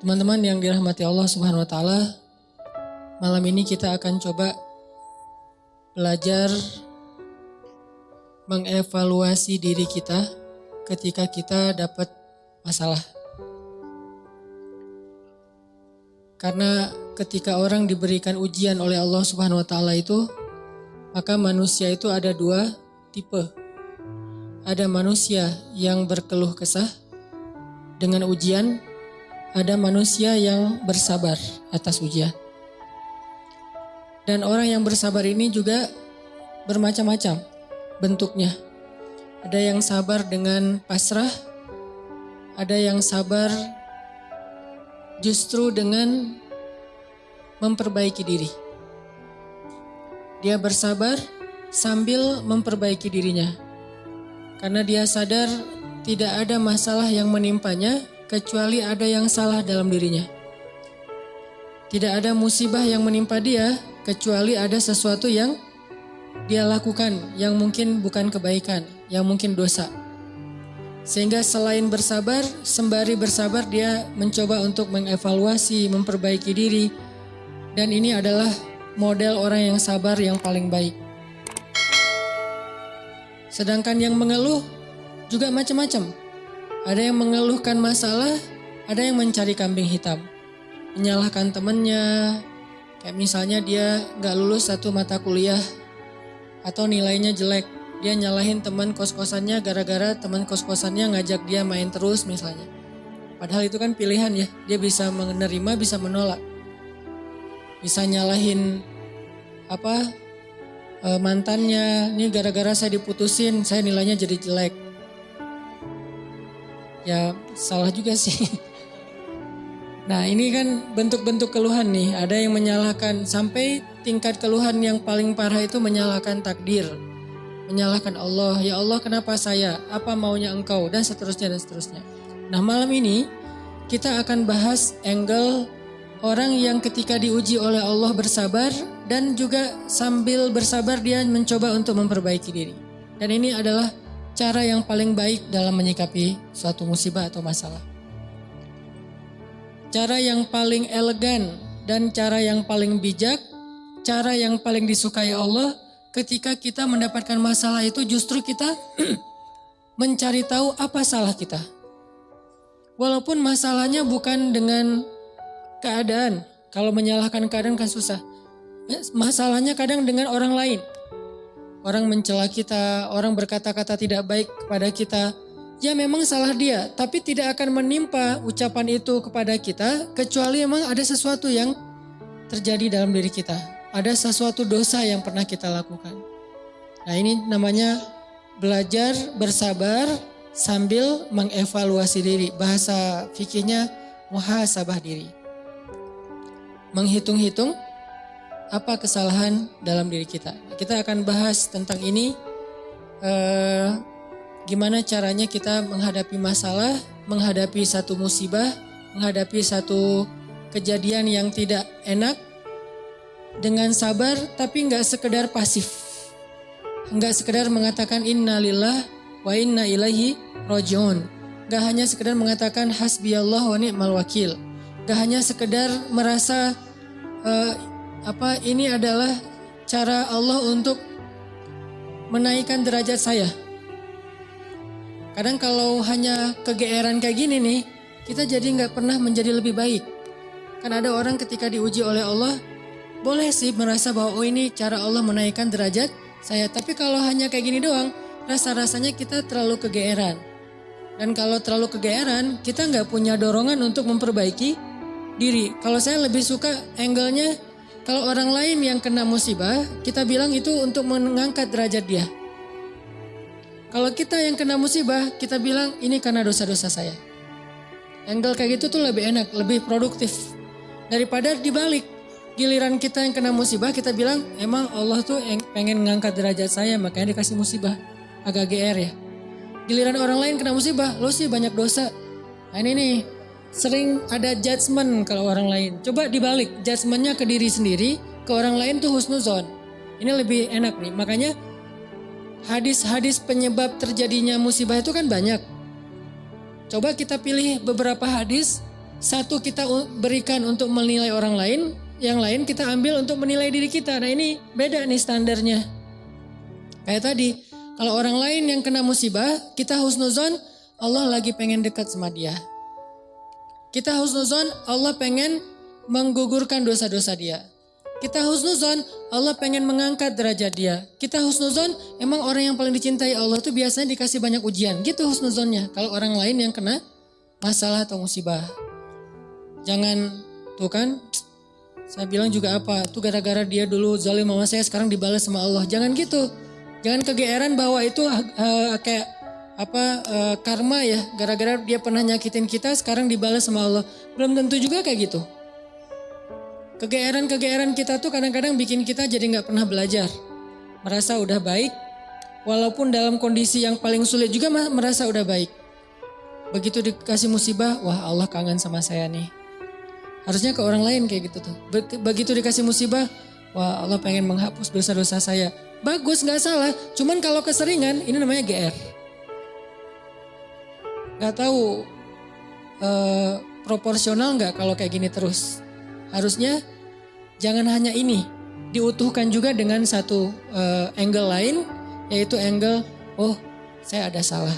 Teman-teman yang dirahmati Allah Subhanahu wa taala, malam ini kita akan coba belajar mengevaluasi diri kita ketika kita dapat masalah. Karena ketika orang diberikan ujian oleh Allah Subhanahu wa taala itu, maka manusia itu ada dua tipe. Ada manusia yang berkeluh kesah dengan ujian, ada manusia yang bersabar atas ujian. Dan orang yang bersabar ini juga bermacam-macam bentuknya. Ada yang sabar dengan pasrah, ada yang sabar justru dengan memperbaiki diri. Dia bersabar sambil memperbaiki dirinya. Karena dia sadar tidak ada masalah yang menimpanya kecuali ada yang salah dalam dirinya. Tidak ada musibah yang menimpa dia kecuali ada sesuatu yang dia lakukan yang mungkin bukan kebaikan, yang mungkin dosa. Sehingga selain bersabar, sembari bersabar dia mencoba untuk mengevaluasi, memperbaiki diri. Dan ini adalah model orang yang sabar yang paling baik. Sedangkan yang mengeluh juga macam-macam. Ada yang mengeluhkan masalah, ada yang mencari kambing hitam. Menyalahkan temannya, kayak misalnya dia gak lulus satu mata kuliah atau nilainya jelek. Dia nyalahin teman kos-kosannya gara-gara teman kos-kosannya ngajak dia main terus misalnya. Padahal itu kan pilihan ya, dia bisa menerima, bisa menolak. Bisa nyalahin mantannya, ini gara-gara saya diputusin, saya nilainya jadi jelek. Ya salah juga sih. Nah ini kan bentuk-bentuk keluhan nih, ada yang menyalahkan sampai tingkat keluhan yang paling parah itu menyalahkan takdir. Menyalahkan Allah, ya Allah kenapa saya, apa maunya engkau, dan seterusnya dan seterusnya. Nah malam ini kita akan bahas angle orang yang ketika diuji oleh Allah bersabar dan juga sambil bersabar dia mencoba untuk memperbaiki diri. Dan ini adalah cara yang paling baik dalam menyikapi suatu musibah atau masalah. Cara yang paling elegan dan cara yang paling bijak, cara yang paling disukai Allah ketika kita mendapatkan masalah itu justru kita mencari tahu apa salah kita. Walaupun masalahnya bukan dengan keadaan, kalau menyalahkan keadaan kan susah. Masalahnya kadang dengan orang lain. Orang mencela kita, orang berkata-kata tidak baik kepada kita. Ya memang salah dia, tapi tidak akan menimpa ucapan itu kepada kita kecuali memang ada sesuatu yang terjadi dalam diri kita. Ada sesuatu dosa yang pernah kita lakukan. Nah ini namanya belajar bersabar sambil mengevaluasi diri. Bahasa fikihnya muhasabah diri. Menghitung-hitung apa kesalahan dalam diri kita. Kita akan bahas tentang ini, gimana caranya kita menghadapi masalah, menghadapi satu musibah, menghadapi satu kejadian yang tidak enak dengan sabar, tapi nggak sekedar pasif, nggak sekedar mengatakan innalillah wa inna ilaihi rajiun, nggak hanya sekedar mengatakan hasbiyallah wa ni'mal wakil, nggak hanya sekedar merasa ini adalah cara Allah untuk menaikkan derajat saya. Kadang kalau hanya kegeeran kayak gini nih, kita jadi nggak pernah menjadi lebih baik. Kan ada orang ketika diuji oleh Allah, boleh sih merasa bahwa ini cara Allah menaikkan derajat saya. Tapi kalau hanya kayak gini doang, rasa-rasanya kita terlalu kegeeran. Dan kalau terlalu kegeeran, kita nggak punya dorongan untuk memperbaiki diri. Kalau saya lebih suka angle-nya, kalau orang lain yang kena musibah, kita bilang itu untuk mengangkat derajat dia. Kalau kita yang kena musibah, kita bilang ini karena dosa-dosa saya. Angle kayak gitu tuh lebih enak, lebih produktif. Daripada dibalik, giliran kita yang kena musibah, kita bilang emang Allah tuh pengen ngangkat derajat saya, makanya dikasih musibah. Agak GR ya. Giliran orang lain kena musibah, lo sih banyak dosa. Nah ini nih, sering ada judgement kalau orang lain. Coba dibalik, judgementnya ke diri sendiri, ke orang lain tuh husnuzon. Ini lebih enak nih, makanya hadis-hadis penyebab terjadinya musibah itu kan banyak. Coba kita pilih beberapa hadis satu kita berikan untuk menilai orang lain, yang lain kita ambil untuk menilai diri kita. Nah ini beda nih standarnya. Kayak tadi, kalau orang lain yang kena musibah, kita husnuzon, Allah lagi pengen dekat sama dia. Kita husnuzon, Allah pengen menggugurkan dosa-dosa dia. Kita husnuzon, Allah pengen mengangkat derajat dia. Kita husnuzon, emang orang yang paling dicintai Allah tuh biasanya dikasih banyak ujian. Gitu husnuzonnya, kalau orang lain yang kena masalah atau musibah. Jangan, tuh kan, saya bilang juga apa, tuh gara-gara dia dulu zalim sama saya, sekarang dibalas sama Allah. Jangan gitu. Jangan kegeeran bahwa itu kayak karma ya, gara-gara dia pernah nyakitin kita sekarang dibalas sama Allah. Belum tentu juga kayak gitu. Kegeeran kita tuh kadang-kadang bikin kita jadi nggak pernah belajar. Merasa udah baik, walaupun dalam kondisi yang paling sulit juga merasa udah baik. Begitu dikasih musibah, wah Allah kangen sama saya nih. Harusnya ke orang lain kayak gitu tuh. Begitu dikasih musibah, wah Allah pengen menghapus dosa-dosa saya. Bagus, gak salah. Cuman kalau keseringan, ini namanya GR. Gak tahu proporsional gak kalau kayak gini terus. Harusnya jangan hanya ini. Diutuhkan juga dengan satu angle lain, yaitu angle, oh saya ada salah.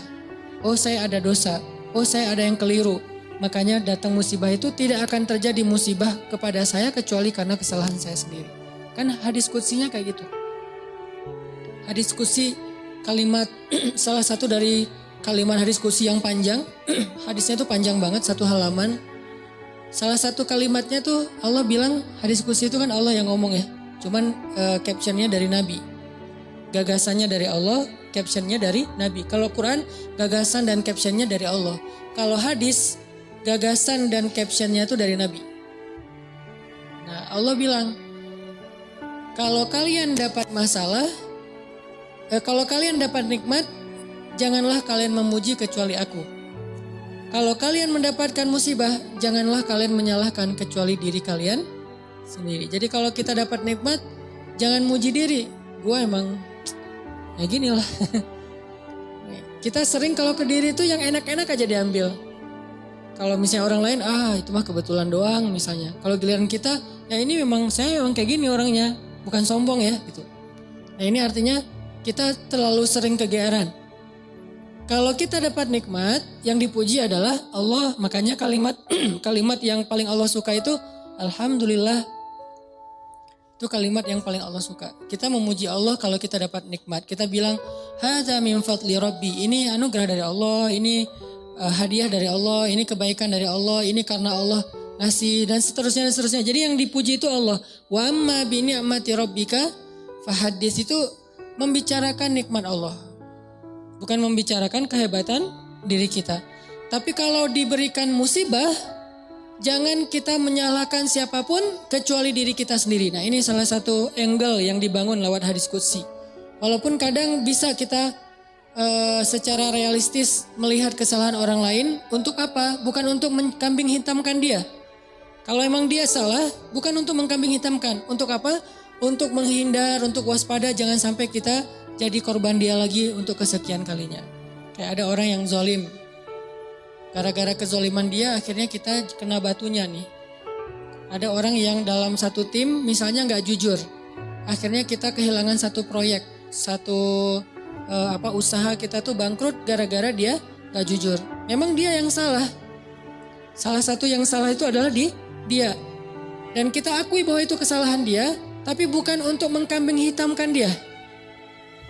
Oh saya ada dosa. Oh saya ada yang keliru. Makanya datang musibah itu tidak akan terjadi musibah kepada saya kecuali karena kesalahan saya sendiri. Kan hadis qudsiynya kayak gitu. Hadis qudsi kalimat salah satu dari kalimat hadis qudsi yang panjang. Hadisnya tuh panjang banget, satu halaman. Salah satu kalimatnya tuh Allah bilang, hadis qudsi itu kan Allah yang ngomong ya. Cuman captionnya dari Nabi. Gagasannya dari Allah, captionnya dari Nabi. Kalau Quran, gagasan dan captionnya dari Allah. Kalau hadis, gagasan dan captionnya itu dari Nabi. Nah Allah bilang, kalau kalian dapat masalah, kalau kalian dapat nikmat, janganlah kalian memuji kecuali aku. Kalau kalian mendapatkan musibah, janganlah kalian menyalahkan kecuali diri kalian sendiri. Jadi kalau kita dapat nikmat, jangan muji diri. Gua emang ya gini lah. Kita sering kalau ke diri itu yang enak-enak aja diambil. Kalau misalnya orang lain, itu mah kebetulan doang misalnya. Kalau giliran kita, ya ini memang saya memang kayak gini orangnya. Bukan sombong ya gitu. Nah ini artinya kita terlalu sering kegeeran. Kalau kita dapat nikmat, yang dipuji adalah Allah. Makanya kalimat kalimat yang paling Allah suka itu Alhamdulillah. Itu kalimat yang paling Allah suka. Kita memuji Allah kalau kita dapat nikmat. Kita bilang, hadza min fadli rabbi. Ini anugerah dari Allah, ini hadiah dari Allah, ini kebaikan dari Allah, ini karena Allah ngasih dan seterusnya dan seterusnya. Jadi yang dipuji itu Allah. Wa amma bi ni'mati rabbika fahaddits, itu membicarakan nikmat Allah. Bukan membicarakan kehebatan diri kita. Tapi kalau diberikan musibah, jangan kita menyalahkan siapapun kecuali diri kita sendiri. Nah ini salah satu angle yang dibangun lewat hadis qudsi. Walaupun kadang bisa kita secara realistis melihat kesalahan orang lain. Untuk apa? Bukan untuk mengkambing hitamkan dia. Kalau emang dia salah, bukan untuk mengkambing hitamkan. Untuk apa? Untuk menghindar, untuk waspada, jangan sampai kita jadi korban dia lagi untuk kesekian kalinya. Kayak ada orang yang zalim. Gara-gara kezoliman dia akhirnya kita kena batunya nih. Ada orang yang dalam satu tim misalnya gak jujur. Akhirnya kita kehilangan satu proyek, satu usaha kita tuh bangkrut gara-gara dia gak jujur. Memang dia yang salah. Salah satu yang salah itu adalah dia. Dan kita akui bahwa itu kesalahan dia, tapi bukan untuk mengkambing hitamkan dia.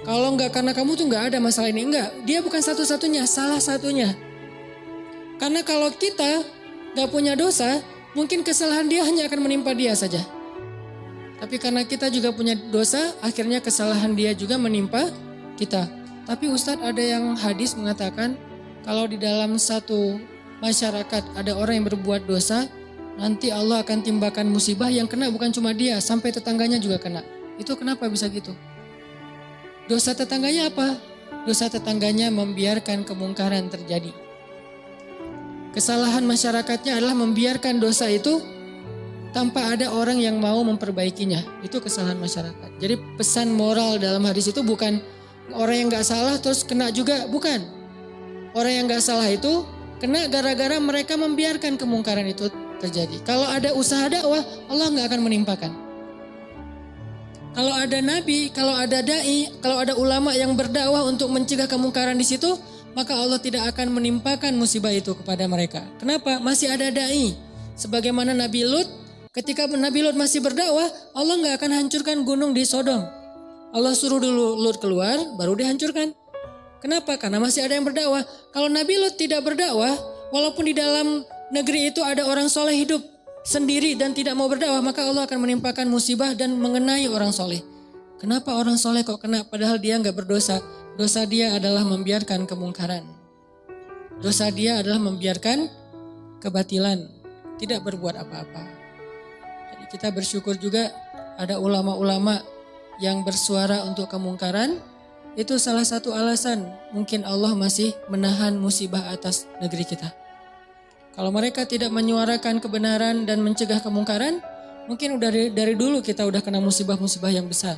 Kalau enggak karena kamu tuh enggak ada masalah ini, enggak. Dia bukan satu-satunya, salah satunya. Karena kalau kita enggak punya dosa, mungkin kesalahan dia hanya akan menimpa dia saja. Tapi karena kita juga punya dosa, akhirnya kesalahan dia juga menimpa kita. Tapi Ustadz, ada yang hadis mengatakan kalau di dalam satu masyarakat ada orang yang berbuat dosa, nanti Allah akan timbakan musibah yang kena bukan cuma dia, sampai tetangganya juga kena. Itu kenapa bisa gitu? Dosa tetangganya apa? Dosa tetangganya membiarkan kemungkaran terjadi. Kesalahan masyarakatnya adalah membiarkan dosa itu tanpa ada orang yang mau memperbaikinya. Itu kesalahan masyarakat. Jadi pesan moral dalam hadis itu bukan orang yang gak salah terus kena juga, bukan. Orang yang gak salah itu Kena gara-gara mereka membiarkan kemungkaran itu terjadi. Kalau ada usaha dakwah, Allah nggak akan menimpakan. Kalau ada nabi, kalau ada dai, kalau ada ulama yang berdakwah untuk mencegah kemungkaran di situ, maka Allah tidak akan menimpakan musibah itu kepada mereka. Kenapa? Masih ada dai. Sebagaimana Nabi Lut, ketika Nabi Lut masih berdakwah, Allah nggak akan hancurkan gunung di Sodom. Allah suruh dulu Lut keluar, baru dihancurkan. Kenapa? Karena masih ada yang berdakwah. Kalau Nabi Lut tidak berdakwah, walaupun di dalam negeri itu ada orang soleh hidup sendiri dan tidak mau berdakwah, maka Allah akan menimpakan musibah dan mengenai orang soleh. Kenapa orang soleh kok kena padahal dia nggak berdosa? Dosa dia adalah membiarkan kemungkaran. Dosa dia adalah membiarkan kebatilan, tidak berbuat apa-apa. Jadi kita bersyukur juga ada ulama-ulama yang bersuara untuk kemungkaran. Itu salah satu alasan mungkin Allah masih menahan musibah atas negeri kita. Kalau mereka tidak menyuarakan kebenaran dan mencegah kemungkaran, mungkin dari dulu kita udah kena musibah-musibah yang besar.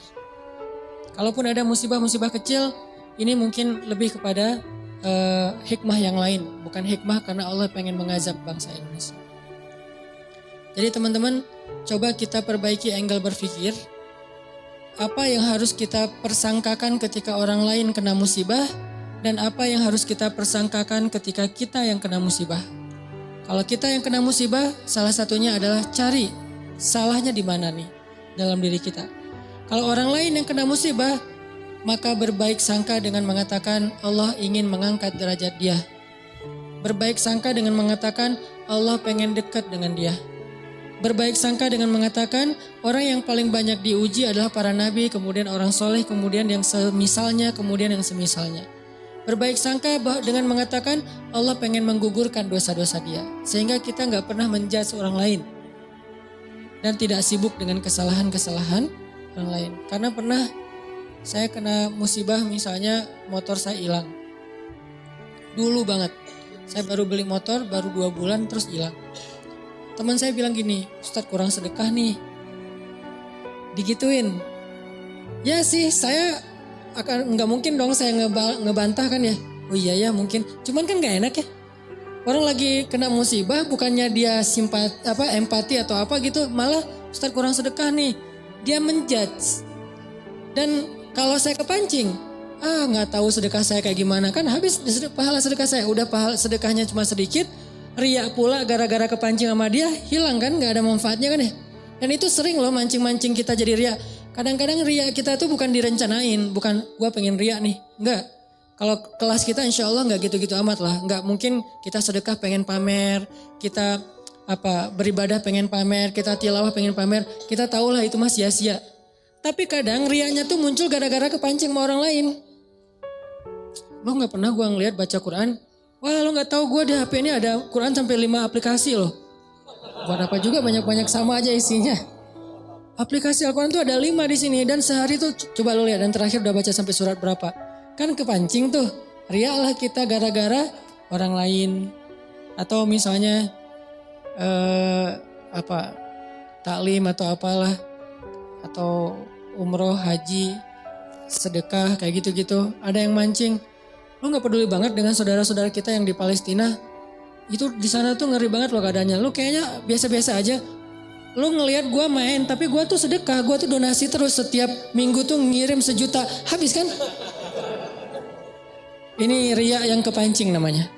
Kalaupun ada musibah-musibah kecil, ini mungkin lebih kepada hikmah yang lain. Bukan hikmah karena Allah pengen mengazab bangsa Indonesia. Jadi teman-teman, coba kita perbaiki angle berpikir. Apa yang harus kita persangkakan ketika orang lain kena musibah, dan apa yang harus kita persangkakan ketika kita yang kena musibah. Kalau kita yang kena musibah, salah satunya adalah cari salahnya di mana nih dalam diri kita. Kalau orang lain yang kena musibah, maka berbaik sangka dengan mengatakan Allah ingin mengangkat derajat dia. Berbaik sangka dengan mengatakan Allah pengen dekat dengan dia. Berbaik sangka dengan mengatakan orang yang paling banyak diuji adalah para nabi, kemudian orang soleh, kemudian yang semisalnya, kemudian yang semisalnya. Berbaik sangka dengan mengatakan Allah pengen menggugurkan dosa-dosa dia. Sehingga kita gak pernah menjudge orang lain. Dan tidak sibuk dengan kesalahan-kesalahan orang lain. Karena pernah saya kena musibah, misalnya motor saya hilang. Dulu banget. Saya baru beli motor, baru 2 bulan terus hilang. Teman saya bilang gini, Ustadz kurang sedekah nih. Digituin. Ya sih, saya nggak mungkin dong saya ngebantah kan ya. Oh iya ya mungkin. Cuman kan nggak enak ya. Orang lagi kena musibah, bukannya dia empati atau apa gitu, malah Ustadz kurang sedekah nih. Dia menjudge. Dan kalau saya kepancing, nggak tahu sedekah saya kayak gimana, kan habis pahala sedekah saya. Udah pahala sedekahnya cuma sedikit, riak pula gara-gara kepancing sama dia, hilang kan, nggak ada manfaatnya kan ya. Dan itu sering loh mancing-mancing kita jadi riak. Kadang-kadang riak kita tuh bukan direncanain, bukan gua pengen riak nih, enggak. Kalau kelas kita insya Allah enggak gitu-gitu amat lah. Enggak mungkin kita sedekah pengen pamer, kita beribadah pengen pamer, kita tilawah pengen pamer. Kita tahulah itu mah sia-sia. Tapi kadang riaknya tuh muncul gara-gara kepancing sama orang lain. Lo enggak pernah gua ngeliat baca Quran? Wah lo enggak tahu gua di HP ini ada Quran sampai 5 aplikasi loh. Buat apa juga banyak-banyak sama aja isinya. Aplikasi Al-Quran tuh ada 5 di sini dan sehari tuh coba lo lihat dan terakhir udah baca sampai surat berapa. Kan kepancing tuh. Riak lah kita gara-gara orang lain. Atau misalnya taklim atau apalah. Atau umroh, haji, sedekah kayak gitu-gitu. Ada yang mancing. Lo gak peduli banget dengan saudara-saudara kita yang di Palestina. Itu di sana tuh ngeri banget loh keadaannya. Lo kayaknya biasa-biasa aja. Lu ngelihat gue main, tapi gue tuh sedekah, gue tuh donasi terus setiap minggu tuh ngirim 1 juta, habis kan? Ini riya yang kepancing namanya.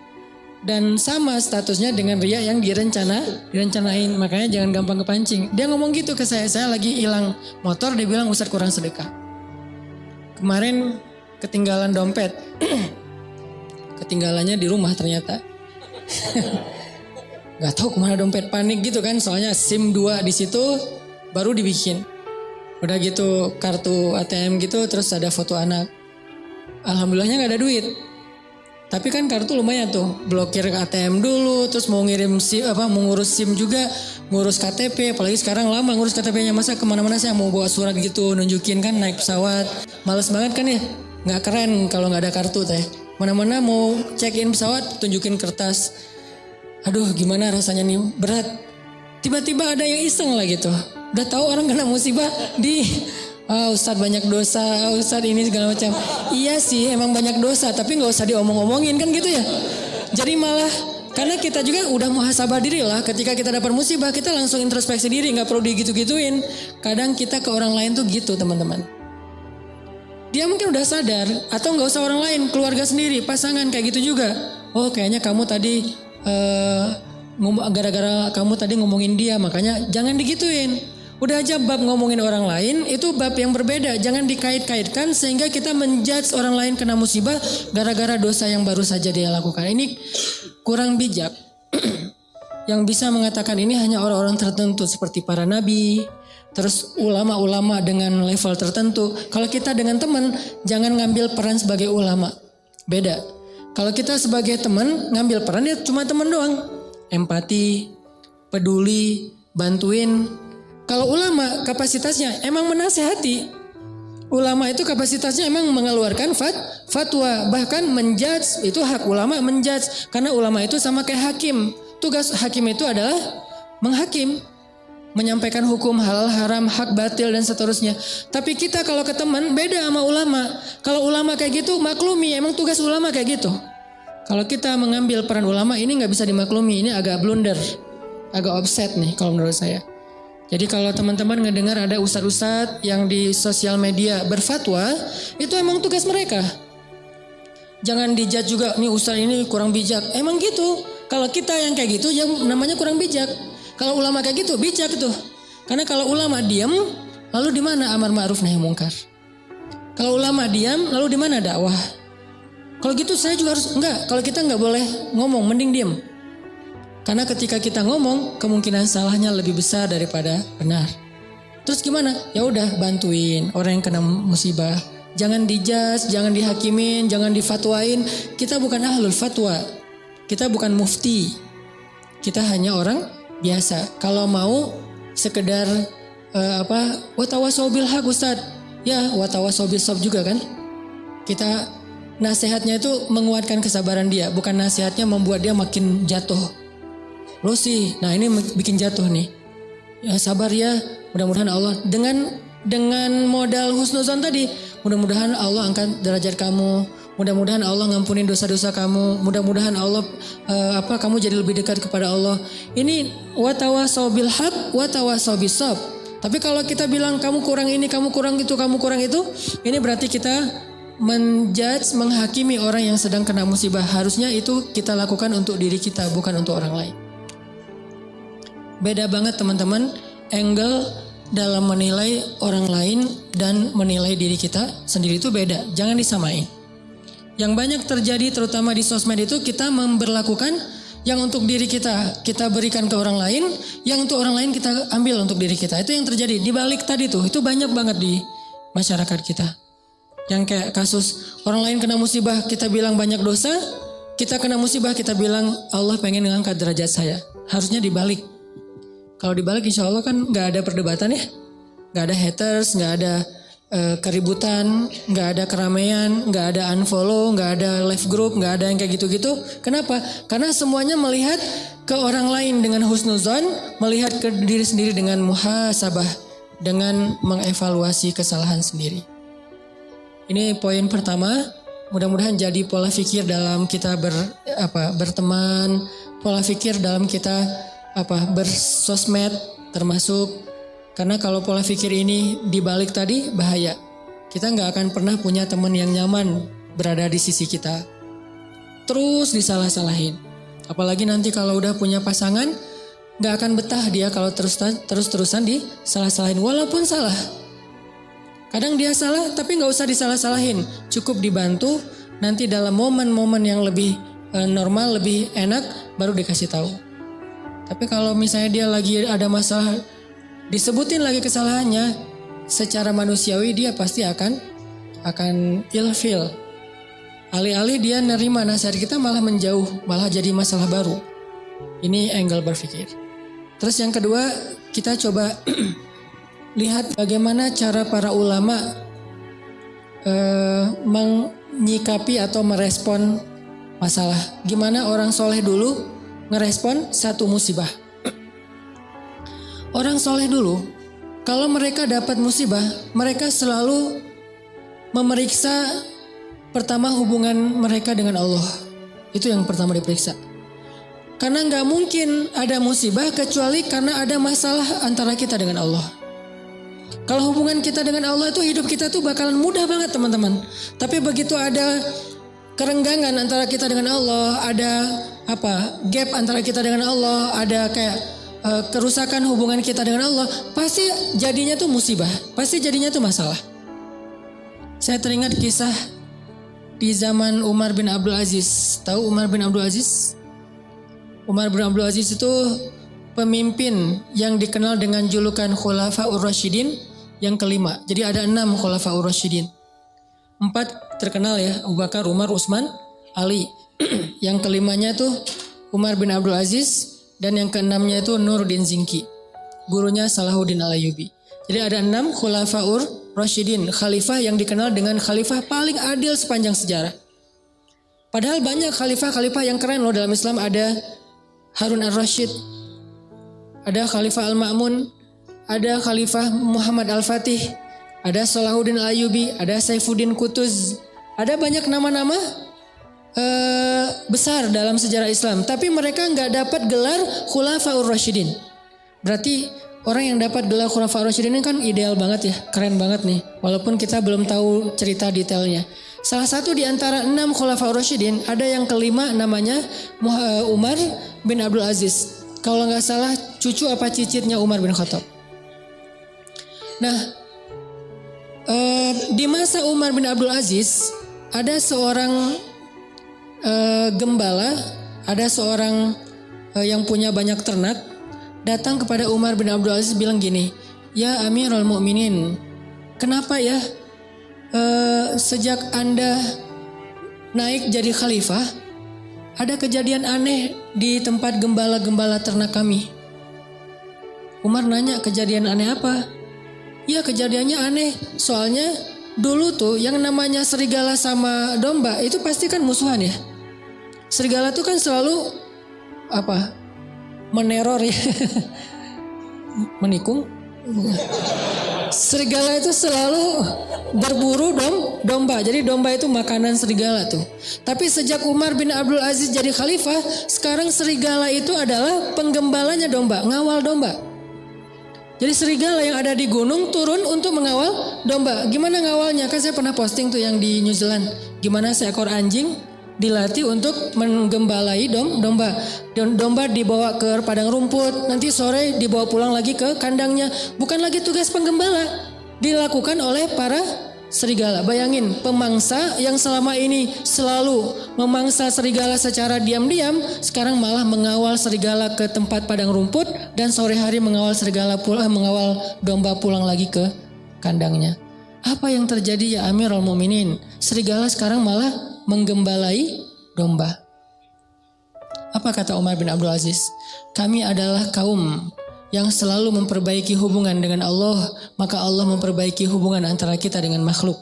Dan sama statusnya dengan riya yang direncanain, makanya jangan gampang kepancing. Dia ngomong gitu ke saya lagi hilang motor, dia bilang Ustadz kurang sedekah. Kemarin ketinggalan dompet, ketinggalannya di rumah ternyata. Gak tahu kemana dompet, panik gitu kan, soalnya SIM 2 di situ baru dibikin. Udah gitu kartu ATM gitu, terus ada foto anak. Alhamdulillahnya gak ada duit. Tapi kan kartu lumayan tuh, blokir ATM dulu, terus mau ngirim SIM, mau ngurus SIM juga, ngurus KTP, apalagi sekarang lama ngurus KTP-nya, masa kemana-mana saya mau bawa surat gitu, nunjukin kan naik pesawat, males banget kan ya, gak keren kalau gak ada kartu teh. Mana-mana mau check in pesawat, tunjukin kertas. Aduh gimana rasanya nih, berat. Tiba-tiba ada yang iseng lah gitu. Udah tahu orang kena musibah Ustadz banyak dosa, Ustadz ini segala macam. Iya sih emang banyak dosa, tapi gak usah diomong-omongin kan gitu ya. Jadi malah Karena kita juga udah muhasabah diri lah. Ketika kita dapat musibah, kita langsung introspeksi diri, nggak perlu digitu-gituin. Kadang kita ke orang lain tuh gitu teman-teman. Dia mungkin udah sadar, atau nggak usah orang lain, keluarga sendiri, pasangan kayak gitu juga. Oh kayaknya kamu tadi gara-gara kamu tadi ngomongin dia, makanya jangan digituin. Udah aja bab ngomongin orang lain, itu bab yang berbeda. Jangan dikait-kaitkan sehingga kita menjudge orang lain kena musibah gara-gara dosa yang baru saja dia lakukan. Ini kurang bijak. Yang bisa mengatakan ini hanya orang-orang tertentu seperti para nabi, terus ulama-ulama dengan level tertentu. Kalau kita dengan teman, jangan ngambil peran sebagai ulama. Beda. Kalau kita sebagai teman, ngambil peran ya cuma teman doang. Empati, peduli, bantuin. Kalau ulama kapasitasnya emang menasehati. Ulama itu kapasitasnya emang mengeluarkan fatwa. Bahkan menjudge, itu hak ulama menjudge. Karena ulama itu sama kayak hakim. Tugas hakim itu adalah menghakim. Menyampaikan hukum halal haram, hak batil dan seterusnya. Tapi kita kalau ke teman beda sama ulama. Kalau ulama kayak gitu maklumi, emang tugas ulama kayak gitu. Kalau kita mengambil peran ulama ini nggak bisa dimaklumi. Ini agak blunder. Agak offset nih kalau menurut saya. Jadi kalau teman-teman ngedengar ada ustadz-ustadz yang di sosial media berfatwa, itu emang tugas mereka. Jangan dijudge juga, nih ustadz ini kurang bijak. Emang gitu. Kalau kita yang kayak gitu, yang namanya kurang bijak. Kalau ulama kayak gitu, bijak tuh. Karena kalau ulama diam, lalu di mana amar ma'ruf nahi munkar? Kalau ulama diam, lalu di mana dakwah? Kalau gitu saya juga harus enggak. Kalau kita enggak boleh ngomong, mending diam. Karena ketika kita ngomong, kemungkinan salahnya lebih besar daripada benar. Terus gimana? Ya udah bantuin orang yang kena musibah. Jangan dijudge, jangan dihakimin, jangan difatwain. Kita bukan ahlul fatwa. Kita bukan mufti. Kita hanya orang biasa. Kalau mau sekedar watawasau bil haq Ustaz. Ya, watawasau bil sabr juga kan. Kita nasihatnya itu menguatkan kesabaran dia, bukan nasihatnya membuat dia makin jatuh. Lo sih, nah ini bikin jatuh nih. Ya sabar ya, mudah-mudahan Allah dengan modal husnuzon tadi, mudah-mudahan Allah angkat derajat kamu, mudah-mudahan Allah ngampunin dosa-dosa kamu, mudah-mudahan Allah kamu jadi lebih dekat kepada Allah. Ini watawasau bil haq, watawasau bis sabr. Tapi kalau kita bilang kamu kurang ini, kamu kurang itu, kamu kurang itu, ini berarti kita menjudge, menghakimi orang yang sedang kena musibah. Harusnya itu kita lakukan untuk diri kita, bukan untuk orang lain. Beda banget teman-teman, angle dalam menilai orang lain dan menilai diri kita sendiri itu beda. Jangan disamain. Yang banyak terjadi terutama di sosmed itu kita memberlakukan yang untuk diri kita berikan ke orang lain, yang untuk orang lain kita ambil untuk diri kita. Itu yang terjadi di balik tadi tuh. Itu banyak banget di masyarakat kita. Yang kayak kasus orang lain kena musibah kita bilang banyak dosa, kita kena musibah kita bilang Allah pengen ngangkat derajat saya. Harusnya dibalik. Kalau dibalik insya Allah kan gak ada perdebatan ya. Gak ada haters, gak ada keributan, gak ada keramaian, gak ada unfollow, gak ada left group, gak ada yang kayak gitu-gitu. Kenapa? Karena semuanya melihat ke orang lain dengan husnuzon, melihat ke diri sendiri dengan muhasabah, dengan mengevaluasi kesalahan sendiri. Ini poin pertama, mudah-mudahan jadi pola pikir dalam kita berteman, pola pikir dalam kita bersosmed termasuk, karena kalau pola pikir ini dibalik tadi bahaya. Kita nggak akan pernah punya teman yang nyaman berada di sisi kita. Terus disalah-salahin. Apalagi nanti kalau udah punya pasangan, nggak akan betah dia kalau terus-terusan disalah-salahin walaupun salah. Kadang dia salah tapi nggak usah disalah-salahin. Cukup dibantu, nanti dalam momen-momen yang lebih normal, lebih enak baru dikasih tahu. Tapi kalau misalnya dia lagi ada masalah, disebutin lagi kesalahannya, secara manusiawi dia pasti akan ilfil. Alih-alih dia nerima nasihat kita malah menjauh, malah jadi masalah baru. Ini angle berpikir. Terus yang kedua, kita coba lihat bagaimana cara para ulama menyikapi atau merespon masalah. Gimana orang soleh dulu ngerespon satu musibah. Orang soleh dulu, kalau mereka dapat musibah, mereka selalu memeriksa pertama hubungan mereka dengan Allah. Itu yang pertama diperiksa. Karena nggak mungkin ada musibah kecuali karena ada masalah antara kita dengan Allah. Kalau hubungan kita dengan Allah itu hidup kita tuh bakalan mudah banget teman-teman. Tapi begitu ada kerenggangan antara kita dengan Allah, ada gap antara kita dengan Allah, ada kayak kerusakan hubungan kita dengan Allah, pasti jadinya tuh musibah, pasti jadinya tuh masalah. Saya teringat kisah di zaman Umar bin Abdul Aziz. Tahu Umar bin Abdul Aziz? Umar bin Abdul Aziz itu pemimpin yang dikenal dengan julukan Khulafaur Rasyidin yang kelima. Jadi ada 6 Khulafaur Rasyidin. 4 terkenal ya, Abu Bakar, Umar, Utsman, Ali. Yang kelimanya tuh Umar bin Abdul Aziz dan yang keenamnya itu Nuruddin Zinki. Gurunya Salahuddin Al-Ayyubi. Jadi ada 6 Khulafaur Rasyidin, khalifah yang dikenal dengan khalifah paling adil sepanjang sejarah. Padahal banyak khalifah-khalifah yang keren loh dalam Islam. Ada Harun Ar-Rasyid, ada Khalifah Al-Ma'mun, ada Khalifah Muhammad Al-Fatih, ada Salahuddin Al-Ayyubi, ada Saifuddin Qutuz. Ada banyak nama-nama besar dalam sejarah Islam. Tapi mereka nggak dapat gelar Khulafaur Rasyidin. Berarti orang yang dapat gelar Khulafaur Rasyidin ini kan ideal banget ya, keren banget nih. Walaupun kita belum tahu cerita detailnya. Salah satu di antara 6 Khulafaur Rasyidin, ada yang kelima namanya Umar bin Abdul Aziz. Kalau nggak salah cucu apa cicitnya Umar bin Khattab. Nah, di masa Umar bin Abdul Aziz ada seorang gembala, ada seorang yang punya banyak ternak datang kepada Umar bin Abdul Aziz bilang gini, "Ya Amirul Mukminin, kenapa ya sejak Anda naik jadi khalifah ada kejadian aneh di tempat gembala-gembala ternak kami?" Umar nanya, "Kejadian aneh apa?" "Ya kejadiannya aneh, soalnya dulu tuh yang namanya serigala sama domba itu pasti kan musuhan ya. Serigala tuh kan selalu meneror ya, menikung. Serigala itu selalu berburu domba. Jadi domba itu makanan serigala tuh. Tapi sejak Umar bin Abdul Aziz jadi khalifah, sekarang serigala itu adalah penggembalanya domba, ngawal domba. Jadi serigala yang ada di gunung turun untuk mengawal domba. Gimana ngawalnya? Kan saya pernah posting tuh yang di New Zealand. Gimana seekor anjing dilatih untuk menggembalai domba. Domba dibawa ke padang rumput, nanti sore dibawa pulang lagi ke kandangnya. Bukan lagi tugas penggembala, dilakukan oleh para serigala. Bayangin, pemangsa yang selama ini selalu memangsa serigala secara diam-diam, sekarang malah mengawal serigala ke tempat padang rumput dan sore hari mengawal mengawal domba pulang lagi ke kandangnya. Apa yang terjadi ya Amirul Mukminin? Serigala sekarang malah menggembalai domba. Apa kata Umar bin Abdul Aziz? Kami adalah kaum yang selalu memperbaiki hubungan dengan Allah, maka Allah memperbaiki hubungan antara kita dengan makhluk.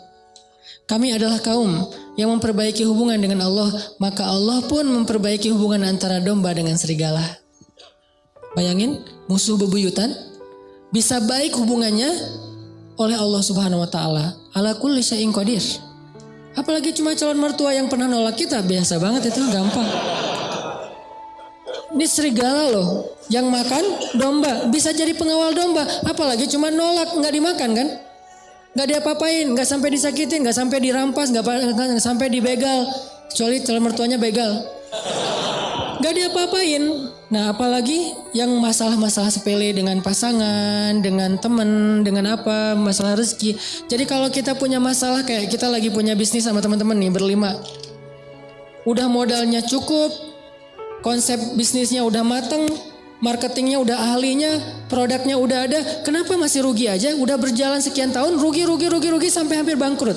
Kami adalah kaum yang memperbaiki hubungan dengan Allah, maka Allah pun memperbaiki hubungan antara domba dengan serigala. Bayangin, musuh bebuyutan bisa baik hubungannya oleh Allah Subhanahu wa taala. Ala kulli syai'in qadir. Apalagi cuma calon mertua yang pernah nolak kita, biasa banget itu, gampang. Ini serigala loh, yang makan domba, bisa jadi pengawal domba. Apalagi cuma nolak, nggak dimakan kan? Nggak diapa-apain, nggak sampai disakitin, nggak sampai dirampas, nggak sampai dibegal. Kecuali calon mertuanya begal. Nggak diapa-apain. Nah apalagi yang masalah-masalah sepele dengan pasangan, dengan teman, dengan apa, masalah rezeki. Jadi kalau kita punya masalah, kayak kita lagi punya bisnis sama teman-teman nih berlima. Udah modalnya cukup, konsep bisnisnya udah mateng, marketingnya udah ahlinya, produknya udah ada. Kenapa masih rugi aja? Udah berjalan sekian tahun, rugi sampai hampir bangkrut.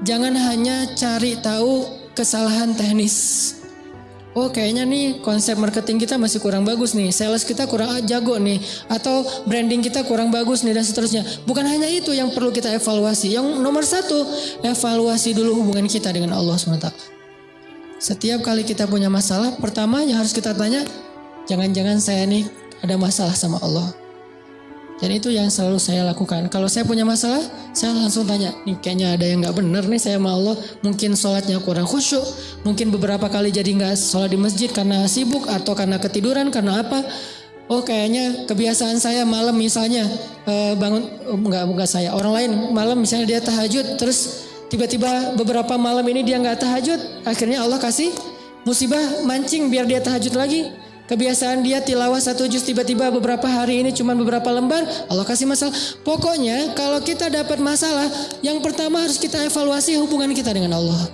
Jangan hanya cari tahu kesalahan teknis. Oh kayaknya nih konsep marketing kita masih kurang bagus nih, sales kita kurang jago nih, atau branding kita kurang bagus nih dan seterusnya. Bukan hanya itu yang perlu kita evaluasi. Yang nomor 1, evaluasi dulu hubungan kita dengan Allah SWT. Setiap kali kita punya masalah, pertama yang harus kita tanya, jangan-jangan saya nih ada masalah sama Allah. Dan itu yang selalu saya lakukan. Kalau saya punya masalah, saya langsung tanya, nih kayaknya ada yang gak bener nih saya sama Allah. Mungkin sholatnya kurang khusyuk, mungkin beberapa kali jadi gak sholat di masjid karena sibuk atau karena ketiduran, karena apa. Oh kayaknya kebiasaan saya malam misalnya bangun, enggak saya, orang lain malam misalnya dia tahajud, terus tiba-tiba beberapa malam ini dia gak tahajud, akhirnya Allah kasih musibah mancing biar dia tahajud lagi. Kebiasaan dia tilawah 1 juz, tiba-tiba beberapa hari ini cuma beberapa lembar, Allah kasih masalah. Pokoknya kalau kita dapat masalah, yang pertama harus kita evaluasi hubungan kita dengan Allah.